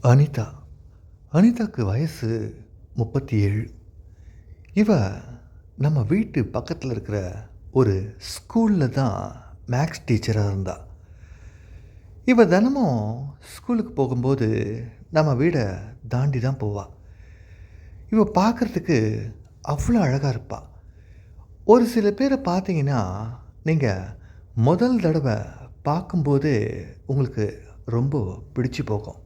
அனிதா. அனிதாக்கு வயசு 37. இவ நம்ம வீட்டு பக்கத்தில் இருக்கிற ஒரு ஸ்கூலில் தான் மேக்ஸ் டீச்சராக இருந்தா. இவ தினமும் ஸ்கூலுக்கு போகும்போது நம்ம வீடை தாண்டி தான் போவா. இவ பார்க்குறதுக்கு அவ்வளோ அழகாக இருப்பா. ஒரு சில பேரை பார்த்தீங்கன்னா, நீங்கள் முதல் தடவை பார்க்கும்போது உங்களுக்கு ரொம்ப பிடிச்சு போகும்.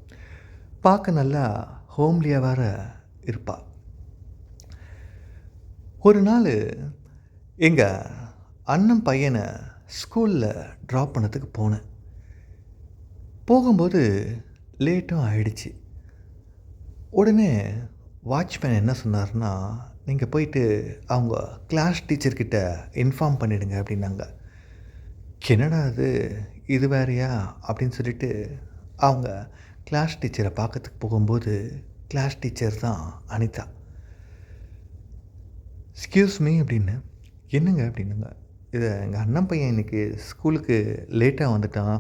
பார்க்க நல்லா ஹோம்லியாக வேற இருப்பா. ஒரு நாள் எங்கள் அண்ணன் பையனை ஸ்கூலில் ட்ராப் பண்ணதுக்கு போனேன். போகும்போது லேட்டும் ஆயிடுச்சு. உடனே வாட்ச்மேன் என்ன சொன்னார்னா, நீங்கள் போயிட்டு அவங்க கிளாஸ் டீச்சர்கிட்ட இன்ஃபார்ம் பண்ணிடுங்க அப்படின்னாங்க. என்னடா இது வேறையா அப்படின்னு சொல்லிட்டு அவங்க கிளாஸ் டீச்சரை பார்க்கறதுக்கு போகும்போது கிளாஸ் டீச்சர் தான் அனிதா. எக்ஸ்கியூஸ் மீ அப்படின்னு. என்னங்க அப்படின்னுங்க. இதை எங்கள் அண்ணன் பையன் இன்றைக்கி ஸ்கூலுக்கு லேட்டாக வந்துட்டான்,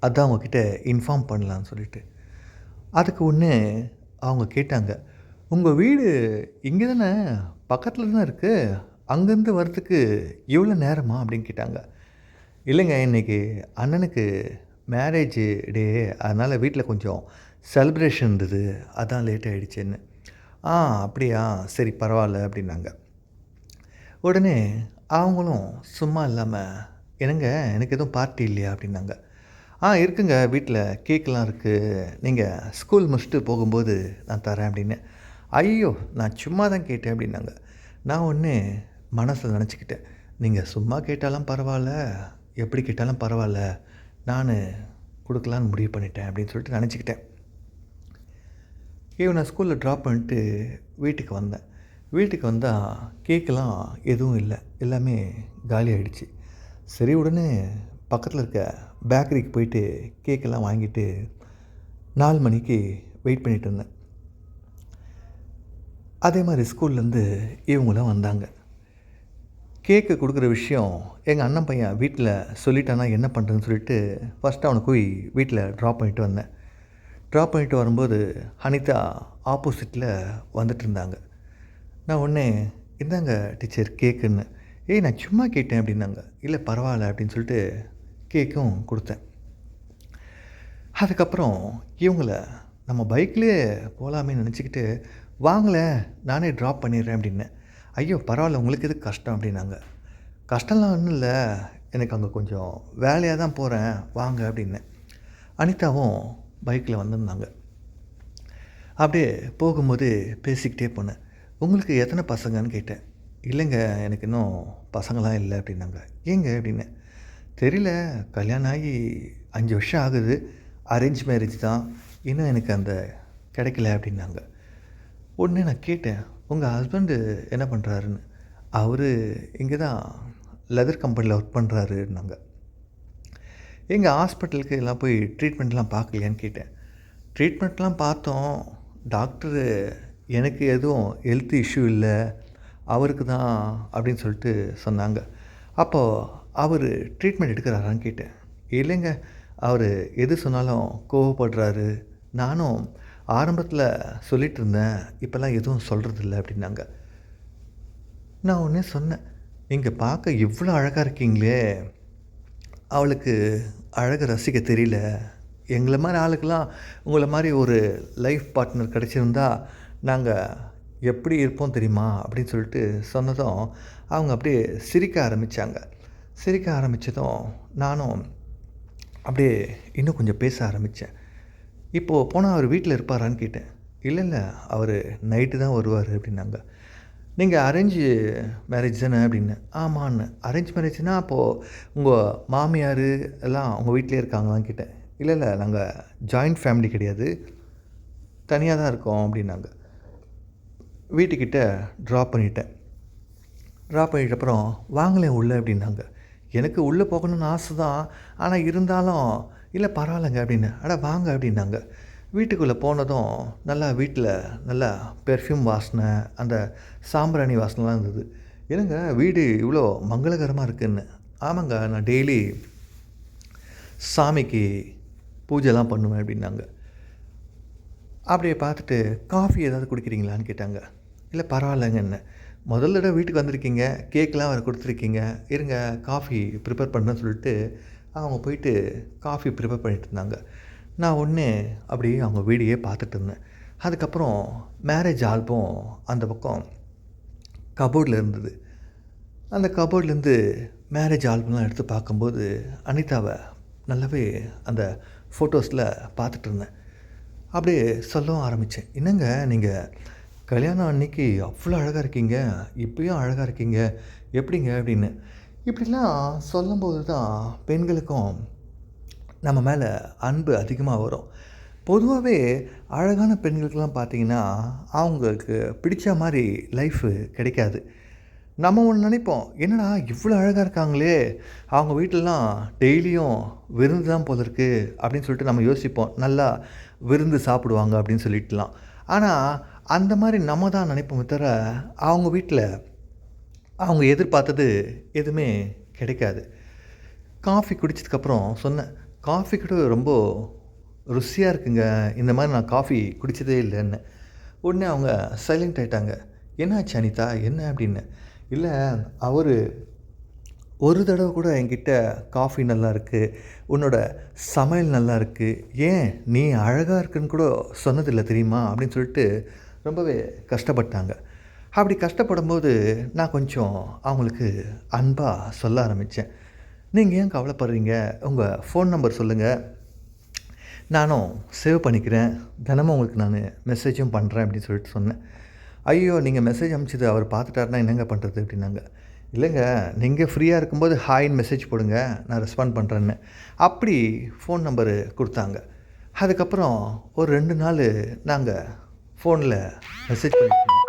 அதான் அவங்கக்கிட்ட இன்ஃபார்ம் பண்ணலான்னு சொல்லிட்டு. அதுக்கு ஒன்று அவங்க கேட்டாங்க, உங்கள் வீடு இங்கே தானே பக்கத்தில் தானே இருக்குது, அங்கேருந்து வரத்துக்கு எவ்வளோ நேரமா அப்படின்னு கேட்டாங்க. இல்லைங்க, இன்றைக்கி அண்ணனுக்கு மேரேஜ் டே, அதனால் வீட்டில் கொஞ்சம் செலிப்ரேஷன் இருந்தது, அதான் லேட் ஆகிடுச்சின்னு. அப்படியா, சரி பரவாயில்ல அப்படின்னாங்க. உடனே அவங்களும் சும்மா இல்லாமல், என்னங்க எனக்கு எதுவும் பார்ட்டி இல்லையா அப்படின்னாங்க. இருக்குங்க, வீட்டில் கேக்கெலாம் இருக்குது, நீங்கள் ஸ்கூல் முடிச்சுட்டு போகும்போது நான் தரேன் அப்படின்னு. ஐயோ, நான் சும்மா தான் கேட்டேன் அப்படின்னாங்க. நான் ஒன்று மனசில் நினச்சிக்கிட்டேன், நீங்கள் சும்மா கேட்டாலும் பரவாயில்ல, எப்படி கேட்டாலும் பரவாயில்ல, நான் கொடுக்கலான்னு முடிவு பண்ணிட்டேன் அப்படின்னு சொல்லிட்டு நினச்சிக்கிட்டேன். நான் ஸ்கூலில் ட்ராப் பண்ணிட்டு வீட்டுக்கு வந்தேன். வீட்டுக்கு வந்தால் கேக்கெலாம் எதுவும் இல்லை, எல்லாமே காலி ஆகிடுச்சு. சரி, உடனே பக்கத்தில் இருக்க பேக்கரிக்கு போயிட்டு கேக்கெல்லாம் வாங்கிட்டு 4 மணிக்கு வெயிட் பண்ணிகிட்டு இருந்தேன். அதே மாதிரி ஸ்கூல்லேருந்து இவங்களாம் வந்தாங்க. கேக்கு கொடுக்குற விஷயம் எங்கள் அண்ணன் பையன் வீட்டில் சொல்லிட்டானா என்ன பண்ணுறதுன்னு சொல்லிட்டு ஃபஸ்ட்டு அவனை போய் வீட்டில் ட்ராப் பண்ணிட்டு வந்தேன். ட்ராப் பண்ணிட்டு வரும்போது அனிதா ஆப்போசிட்டில் வந்துட்டு இருந்தாங்க. நான் உடனே, இந்தாங்க டீச்சர் கேக்குன்னு. நான் சும்மா கேட்டேன் அப்படின்னாங்க. இல்லை பரவாயில்ல அப்படின்னு சொல்லிட்டு கேக்கும் கொடுத்தேன். அதுக்கப்புறம் இவங்கள நம்ம பைக்லேயே போகலாமே நினச்சிக்கிட்டு, வாங்களேன் நானே ட்ராப் பண்ணிடுறேன் அப்படின்னேன். ஐயோ பரவாயில்ல, உங்களுக்கு எதுக்கு கஷ்டம் அப்படின்னாங்க. கஷ்டம்லாம் ஒன்றும் இல்லை, எனக்கு அங்கே கொஞ்சம் வேலையாக தான் போகிறேன், வாங்க அப்படின்னேன். அனிதாவும் பைக்கில் வந்திருந்தாங்க. அப்படியே போகும்போது பேசிக்கிட்டே போனேன். உங்களுக்கு எத்தனை பசங்கன்னு கேட்டேன். இல்லைங்க, எனக்கு இன்னும் பசங்களாம் இல்லை அப்படின்னாங்க. ஏங்க அப்படின்னேன். தெரியல, கல்யாணம் ஆகி 5 வருஷம் ஆகுது, அரேஞ்ச் மேரேஜ் தான், இன்னும் எனக்கு அந்த கிடைக்கல அப்படின்னாங்க. உடனே நான் கேட்டேன், உங்கள் ஹஸ்பண்டு என்ன பண்ணுறாருன்னு. அவர் இங்கே தான் லெதர் கம்பெனியில் ஒர்க் பண்ணுறாருன்னாங்க. எங்கள் ஹாஸ்பிட்டலுக்கு எல்லாம் போய் ட்ரீட்மெண்ட்லாம் பார்க்கலையான்னு கேட்டேன். ட்ரீட்மெண்ட்லாம் பார்த்தோம், டாக்டரு எனக்கு எதுவும் ஹெல்த் இஷ்யூ இல்லை, அவருக்கு தான் அப்படின்னு சொல்லிட்டு சொன்னாங்க. அப்போது அவர் ட்ரீட்மெண்ட் எடுக்கிறாரான்னு கேட்டேன். இல்லைங்க, அவர் எது சொன்னாலும் கோவப்படுறாரு, நானும் ஆரம்பத்தில் சொல்லிகிட்டு இருந்தேன், இப்போல்லாம் எதுவும் சொல்கிறதில்ல அப்படின்னாங்க. நான் ஒன்றே சொன்னேன், நீங்கள் பார்க்க இவ்வளோ அழகாக இருக்கீங்களே, அவளுக்கு அழகை ரசிக்க தெரியல. எங்களை மாதிரி ஆளுக்கெல்லாம் உங்களை மாதிரி ஒரு லைஃப் பார்ட்னர் கிடச்சிருந்தா நாங்கள் எப்படி இருப்போம் தெரியுமா அப்படின்னு சொல்லிட்டு சொன்னதும் அவங்க அப்படியே சிரிக்க ஆரம்பித்தாங்க. சிரிக்க ஆரம்பித்ததும் நானும் அப்படியே இன்னும் கொஞ்சம் பேச ஆரம்பித்தேன். இப்போது போனால் அவர் வீட்டில் இருப்பாரான்னு கேட்டேன். இல்லை, அவர் நைட்டு தான் வருவார் அப்படின்னாங்க. நீங்கள் அரேஞ்சு மேரேஜ் தானே அப்படின்னு. ஆமான்னு. அரேஞ்ச் மேரேஜ்னால் அப்போது உங்கள் மாமியார் எல்லாம் உங்கள் வீட்டிலே இருக்காங்களான்னு கேட்டேன். இல்லை, நாங்கள் ஜாயிண்ட் ஃபேமிலி கிடையாது, தனியாக தான் இருக்கோம் அப்படின்னாங்க. வீட்டுக்கிட்ட ட்ராப் பண்ணிட்டேன். ட்ராப் பண்ணிட்டப்புறம் வாங்களேன் உள்ளே அப்படின்னாங்க. எனக்கு உள்ளே போகணுன்னு ஆசை தான், ஆனால் இருந்தாலும் இல்லை பரவாயில்லைங்க அப்படின்னு. வாங்க அப்படின்னாங்க. வீட்டுக்குள்ளே போனதும் நல்லா வீட்டில் நல்லா பெர்ஃப்யூம் வாசனை, அந்த சாம்பிராணி வாசனைலாம் இருந்தது. என்னங்க வீடு இவ்வளோ மங்களகரமாக இருக்குதுன்னு. ஆமாங்க, நான் டெய்லி சாமிக்கு பூஜைலாம் பண்ணுவேன் அப்படின்னாங்க. அப்படியே பார்த்துட்டு, "காஃபி ஏதாவது குடிக்கிறீங்களான்னு?" கேட்டாங்க. "இல்ல பரவாயில்லங்கன்னேன். முதல் தடவ வீட்டுக்கு வந்திருக்கீங்க, கேக்லாம் வேறு குடுத்துருக்கீங்க. இருங்க காஃபி ப்ரிப்பேர் பண்ணுறேன்னு" சொல்லிட்டு, அவங்க போயிட்டு காஃபி ப்ரிப்பேர் பண்ணிட்டு இருந்தாங்க. நான் ஒண்ணு அப்படியே அவங்க வீடியே பார்த்துட்டு இருந்தேன். அதுக்கப்புறம் மேரேஜ் ஆல்பம் அந்த பக்கம் கபோர்டில் இருந்தது. அந்த கபோர்ட்லேருந்து மேரேஜ் ஆல்பம்லாம் எடுத்து பார்க்கும்போது, அனிதாவ நல்லாவே அந்த ஃபோட்டோஸில பார்த்துட்டு இருந்தேன். அப்படியே சொல்லவும் ஆரம்பிச்சேன். "என்னங்க நீங்க கல்யாணம் அன்னைக்கு அவ்வளோ அழகா இருக்கீங்க. இப்பயும் அழகா இருக்கீங்க. எப்படிங்க?" அப்படின்னு. இப்படிலாம் சொல்லும்போது தான் பெண்களுக்கும் நம்ம மேல அன்பு அதிகமா வரும். பொதுவாவே அழகான பெண்களுக்கெல்லாம் பார்த்தீங்கன்னா, அவங்களுக்கு பிடிச்ச மாரி லைஃபு கிடைக்காது. நம்ம ஒண்ணு நினைப்போம். "என்னடா இவ்வளோ அழகா இருக்காங்களே! அவங்க வீட்லலாம் டெய்லியும் விருந்து தான் போல இருக்கு." அப்படின்னு சொல்லிட்டு நம்ம யோசிப்போம். நல்லா விருந்து சாப்பிடுவாங்க அப்படின்னு சொல்லிட்டுலாம். ஆனா, அந்த மாரி நம்ம தான் நினைப்போமே தவிர, அவங்க வீட்ல அவங்க எதிர்பார்த்தது எதுவுமே கிடைக்காது. காஃபி குடிச்சதுக்கப்புறம் சொன்னேன். "காஃபி கூட ரொம்ப ருசியா இருக்குங்க. இந்த மாரி நான் காஃபி குடிச்சதே இல்லன்னேன்." உடனே அவங்க சைலண்ட் ஆயிட்டாங்க. "என்னாச்சு அனிதா? என்ன?" அப்படின்னேன். "இல்ல அவரு ஒரு தடவ கூட என்கிட்ட காஃபி நல்லாருக்கு, உன்னோட சமையல் நல்லாருக்கு, ஏன் நீ அழகா இருக்குன்னு கூட சொன்னதில்ல தெரியுமா?" அப்படின்னு சொல்லிட்டு ரொம்பவே கஷ்டப்பட்டாங்க. அப்படி கஷ்டப்படும்போது நான் கொஞ்சம் அவங்களுக்கு அன்பா சொல்ல ஆரம்பிச்சேன். "நீங்க ஏன் கவலைப்படுறீங்க? உங்க ஃபோன் நம்பர் சொல்லுங்க. நானும் சேவ் பண்ணிக்கிறேன். தினமும் உங்களுக்கு நானு மெசேஜும் பண்றேன்." அப்படின்னு சொல்லிட்டு சொன்னேன். "ஐயோ! நீங்க மெசேஜ் அனுப்பிச்சது அவர் பார்த்துட்டாருன்னா என்னங்க பண்றது?" அப்படின்னாங்க. "இல்லைங்க, நீங்க ஃப்ரீயா இருக்கும்போது ஹாய்ன்னு மெசேஜ் போடுங்க. நான் ரெஸ்பாண்ட் பண்றேன்னேன்." அப்படி ஃபோன் நம்பரு குடுத்தாங்க. அதுக்கப்புறம் ஒரு 2 நாளு நாங்க ஃபோன்ல மெசேஜ் பண்ணிட்டு இருந்தோம்.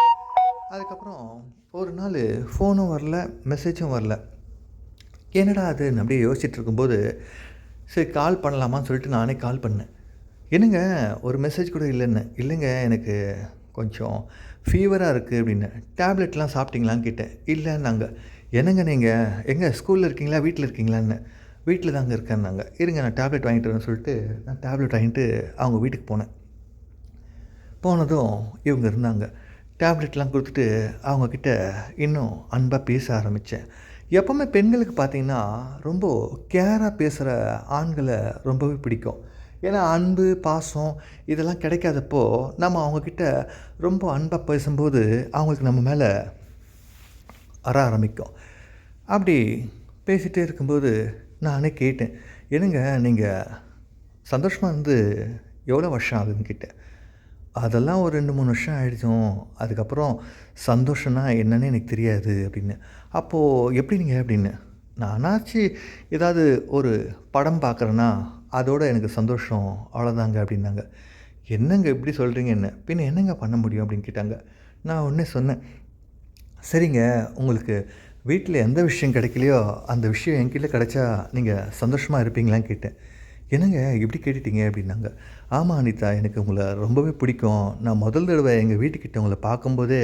அதுக்கப்புறம் ஒரு நாளு ஃபோனும் வரல, மெசேஜும் வரல. என்னடா அதுன்னு அப்படியே யோசிச்சுட்டு இருக்கும்போது, சரி கால் பண்ணலாமான்னு சொல்லிட்டு நானே கால் பண்ணேன். "என்னங்க ஒரு மெசேஜ் கூட இல்லன்னேன்." "இல்லைங்க எனக்கு கொஞ்சம் ஃபீவரா இருக்கு" அப்படின்னேன். "டேப்லெட்லாம் சாப்பிட்டீங்களான்னு?" கேட்டேன். இல்லன்னாங்க. "என்னங்க நீங்க எங்க ஸ்கூல்ல இருக்கீங்களா? வீட்ல இருக்கீங்களான்னேன்." "வீட்ல தாங்க இருக்கேன்னாங்க." "இருங்க நான் டேப்லெட் வாங்கிட்டு வரேன்னு" சொல்லிட்டு நான் டேப்லெட் வாங்கிட்டு அவங்க வீட்டுக்கு போனேன். போனதும் இவங்க இருந்தாங்க. டேப்லெட்லாம் குடுத்துட்டு அவங்கக்கிட்ட இன்னும் அன்பா பேச ஆரம்பிச்சேன். எப்பவுமே பெண்களுக்கு பார்த்தீங்கன்னா, ரொம்ப கேரா பேசுற ஆண்கள ரொம்பவே பிடிக்கும். ஏன்னா, அன்பு, பாசம் இதெல்லாம் கிடைக்காதப்போ, நம்ம அவங்கக்கிட்ட ரொம்ப அன்பா பேசும்போது, அவங்களுக்கு நம்ம மேல ஆரம்பிக்கும். அப்படி பேசிட்டே இருக்கும்போது, நானே கேட்டேன். "என்னங்க நீங்க சந்தோஷமா இருந்து எவ்வளோ வருஷம் ஆகுதுன்னு?" கேட்டேன். "அதெல்லாம் ஒரு 2, 3 வருஷம் ஆயிடுச்சும். அதுக்கப்புறம் சந்தோஷம்னா என்னன்னே எனக்கு தெரியாது" அப்படின்னு. "அப்போ எப்படிங்க?" அப்படின்னேன். "நானாச்சு ஏதாவது ஒரு படம் பார்க்குறேன்னா, அதோட எனக்கு சந்தோஷம் அவ்வளோதாங்க" அப்படின்னாங்க. "என்னங்க இப்படி சொல்கிறீங்கன்னேன். "பின்ன என்னங்க பண்ண முடியும்?" அப்படின்னு கேட்டாங்க. நான் உடனே சொன்னேன். "சரிங்க, உங்களுக்கு வீட்ல எந்த விஷயம் கிடைக்கலையோ, அந்த விஷயம் என்கிட்ட கிடைச்சா நீங்க சந்தோஷமா இருப்பீங்களான்னு?" கேட்டேன். "என்னங்க இப்படி கேட்டுட்டீங்க?" அப்படின்னாங்க. "ஆமா அனிதா, எனக்கு உங்கள ரொம்பவே பிடிக்கும். நான் முதல் தடவ எங்க வீட்டுக்கிட்ட உங்கள பார்க்கும்போதே,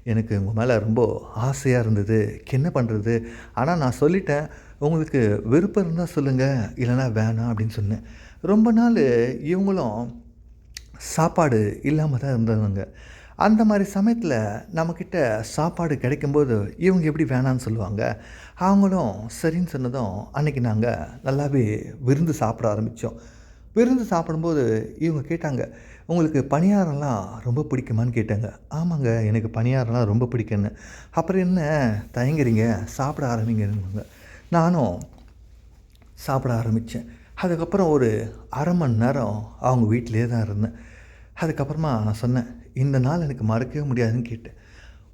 எனக்கு உங்க மேல ரொம்ப ஆசையா இருந்தது. என்ன பண்றது? ஆனா நான் சொல்லிட்டேன். உங்களுக்கு விருப்பம் இருந்தா சொல்லுங்க, இல்லன்னா வேணாம்" அப்படின்னு சொன்னேன். ரொம்ப நாளு இவங்களும் சாப்பாடு இல்லாம தான் இருந்தவங்க. அந்த மாரி சமயத்தில நம்மக்கிட்ட சாப்பாடு கிடைக்கும்போது, இவங்க எப்படி வேணான்னு சொல்லுவாங்க? அவங்களும் சரின்னு சொன்னதும், அன்னைக்கு நாங்க நல்லாவே விருந்து சாப்பிட ஆரம்பிச்சோம். விருந்து சாப்பிடும்போது இவங்க கேட்டாங்க, "உங்களுக்கு பணியாரம்லாம் ரொம்ப பிடிக்குமான்னு?" கேட்டாங்க. "ஆமாங்க, எனக்கு பணியாரம்லாம் ரொம்ப பிடிக்கும்னேன்." "அப்புறம் என்ன தயங்குறீங்க? சாப்பிட ஆரம்பிங்கன்னாங்க." நானும் சாப்பிட ஆரம்பிச்சேன். அதுக்கப்புறம் ஒரு 1/2 மணி நேரம் அவங்க வீட்டிலேயே தான் இருந்தேன். அதுக்கப்புறமா நான் சொன்னேன், "இந்த நாள் எனக்கு மறக்கவே முடியாதுன்னு" கேட்டேன்.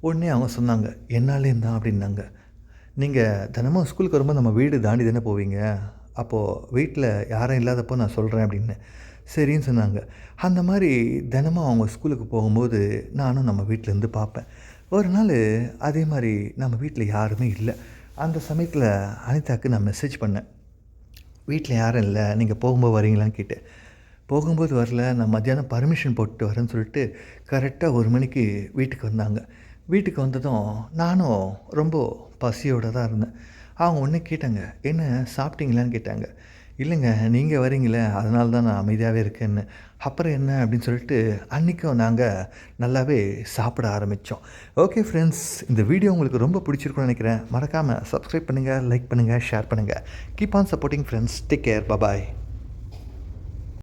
உடனே அவங்க சொன்னாங்க, "என்னாலேயும் தான்" அப்படின்னாங்க. "நீங்க தினமும் ஸ்கூலுக்கு வரும்போது நம்ம வீடு தாண்டி தானே போவீங்க. அப்போ வீட்ல யாரும் இல்லாதப்போ நான் சொல்றேன்" அப்படின்னேன். சரின்னு சொன்னாங்க. அந்த மாரி தினமும் அவங்க ஸ்கூலுக்கு போகும்போது, நானும் நம்ம வீட்லேருந்து பார்ப்பேன். ஒரு நாளு அதே மாரி நம்ம வீட்ல யாருமே இல்ல. அந்த சமயத்தில அனிதாக்கு நான் மெசேஜ் பண்ணேன். "வீட்ல யாரும் இல்ல. நீங்க போகும்போது வரீங்களான்னு?" கேட்டேன். "போகும்போது வரல. நான் மத்தியானம் பர்மிஷன் போட்டுட்டு வரேன்னு" சொல்லிட்டு கரெக்ட்டா 1 மணிக்கு வீட்டுக்கு வந்தாங்க. வீட்டுக்கு வந்ததும் நானும் ரொம்ப பசியோட தான் இருந்தேன். அவங்க உடனே கேட்டாங்க, "என்ன சாப்பிட்டீங்களான்னு?" கேட்டாங்க. இல்லைங்க நீங்கள் வரீங்களே அதனால தான் நான் அமைதியாகவே இருக்கேன்னு. அப்புறம் என்ன அப்படின்னு சொல்லிட்டு அன்றைக்கும் நாங்கள் நல்லாவே சாப்பிட ஆரம்பித்தோம். ஓகே ஃப்ரெண்ட்ஸ், இந்த வீடியோ உங்களுக்கு ரொம்ப பிடிச்சிருக்குன்னு நினைக்கிறேன். மறக்காமல் சப்ஸ்கிரைப் பண்ணுங்கள், லைக் பண்ணுங்கள், ஷேர் பண்ணுங்கள். Keep on supporting friends. Take care. Bye bye.